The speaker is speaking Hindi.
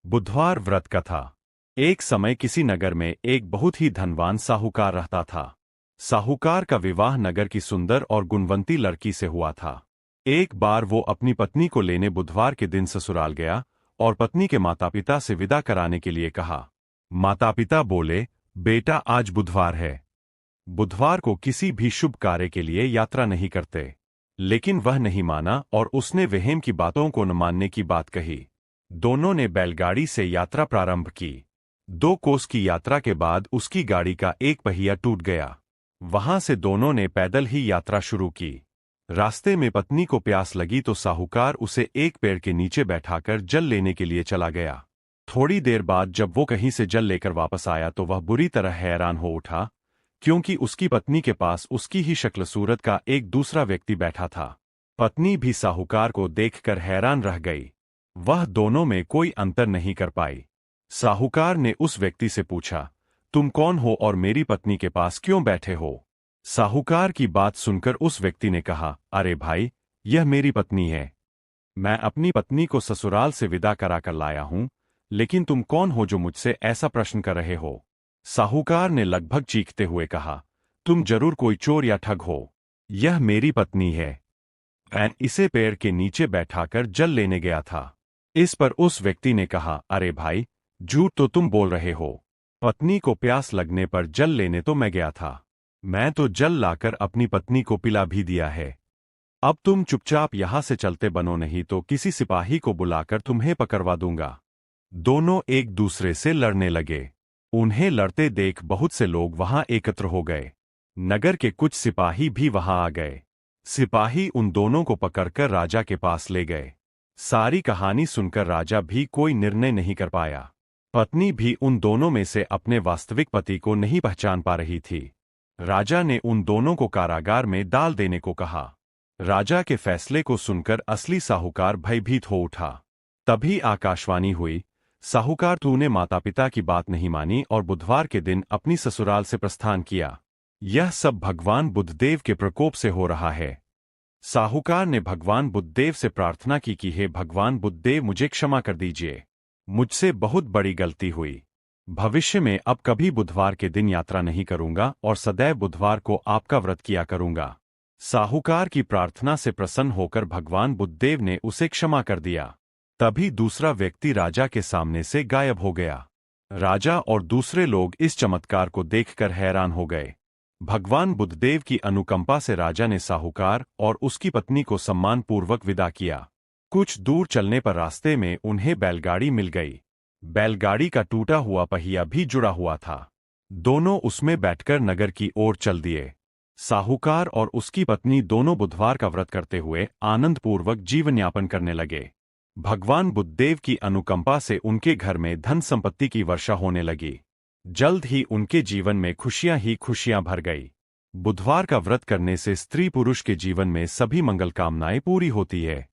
बुधवार व्रत कथा। एक समय किसी नगर में एक बहुत ही धनवान साहूकार रहता था। साहूकार का विवाह नगर की सुंदर और गुणवंती लड़की से हुआ था। एक बार वो अपनी पत्नी को लेने बुधवार के दिन ससुराल गया और पत्नी के माता पिता से विदा कराने के लिए कहा। माता पिता बोले, बेटा आज बुधवार है। बुधवार को किसी भी शुभ कार्य के लिए यात्रा नहीं करते। लेकिन वह नहीं माना और उसने वहेम की बातों को न मानने की बात कही। दोनों ने बैलगाड़ी से यात्रा प्रारंभ की। 2 कोस की यात्रा के बाद उसकी गाड़ी का एक पहिया टूट गया। वहां से दोनों ने पैदल ही यात्रा शुरू की। रास्ते में पत्नी को प्यास लगी तो साहूकार उसे एक पेड़ के नीचे बैठाकर जल लेने के लिए चला गया। थोड़ी देर बाद जब वो कहीं से जल लेकर वापस आया तो वह बुरी तरह हैरान हो उठा, क्योंकि उसकी पत्नी के पास उसकी ही शक्ल सूरत का एक दूसरा व्यक्ति बैठा था। पत्नी भी साहूकार को देखकर हैरान रह गई। वह दोनों में कोई अंतर नहीं कर पाई। साहूकार ने उस व्यक्ति से पूछा, तुम कौन हो और मेरी पत्नी के पास क्यों बैठे हो? साहूकार की बात सुनकर उस व्यक्ति ने कहा, अरे भाई, यह मेरी पत्नी है। मैं अपनी पत्नी को ससुराल से विदा कराकर लाया हूं, लेकिन तुम कौन हो जो मुझसे ऐसा प्रश्न कर रहे हो? साहूकार ने लगभग चीखते हुए कहा, तुम जरूर कोई चोर या ठग हो। यह मेरी पत्नी है। मैं इसे पेड़ के नीचे बैठाकर जल लेने गया था। इस पर उस व्यक्ति ने कहा, अरे भाई, झूठ तो तुम बोल रहे हो। पत्नी को प्यास लगने पर जल लेने तो मैं गया था। मैं तो जल लाकर अपनी पत्नी को पिला भी दिया है। अब तुम चुपचाप यहां से चलते बनो, नहीं तो किसी सिपाही को बुलाकर तुम्हें पकड़वा दूंगा। दोनों एक दूसरे से लड़ने लगे। उन्हें लड़ते देख बहुत से लोग वहां एकत्र हो गए। नगर के कुछ सिपाही भी वहां आ गए। सिपाही उन दोनों को पकड़कर राजा के पास ले गए। सारी कहानी सुनकर राजा भी कोई निर्णय नहीं कर पाया। पत्नी भी उन दोनों में से अपने वास्तविक पति को नहीं पहचान पा रही थी। राजा ने उन दोनों को कारागार में डाल देने को कहा। राजा के फैसले को सुनकर असली साहूकार भयभीत हो उठा। तभी आकाशवाणी हुई, साहूकार, तूने माता पिता की बात नहीं मानी और बुधवार के दिन अपनी ससुराल से प्रस्थान किया। यह सब भगवान बुद्धदेव के प्रकोप से हो रहा है। साहूकार ने भगवान बुद्धदेव से प्रार्थना की कि हे भगवान बुद्धदेव, मुझे क्षमा कर दीजिए। मुझसे बहुत बड़ी गलती हुई। भविष्य में अब कभी बुधवार के दिन यात्रा नहीं करूंगा और सदैव बुधवार को आपका व्रत किया करूंगा। साहूकार की प्रार्थना से प्रसन्न होकर भगवान बुद्धदेव ने उसे क्षमा कर दिया। तभी दूसरा व्यक्ति राजा के सामने से गायब हो गया। राजा और दूसरे लोग इस चमत्कार को देखकर हैरान हो गए। भगवान बुद्धदेव की अनुकंपा से राजा ने साहूकार और उसकी पत्नी को सम्मानपूर्वक विदा किया। कुछ दूर चलने पर रास्ते में उन्हें बैलगाड़ी मिल गई। बैलगाड़ी का टूटा हुआ पहिया भी जुड़ा हुआ था। दोनों उसमें बैठकर नगर की ओर चल दिए। साहूकार और उसकी पत्नी दोनों बुधवार का व्रत करते हुए आनंदपूर्वक जीवन यापन करने लगे। भगवान बुद्धदेव की अनुकंपा से उनके घर में धन संपत्ति की वर्षा होने लगी। जल्द ही उनके जीवन में खुशियां ही खुशियां भर गई। बुधवार का व्रत करने से स्त्री पुरुष के जीवन में सभी मंगल कामनाएं पूरी होती है।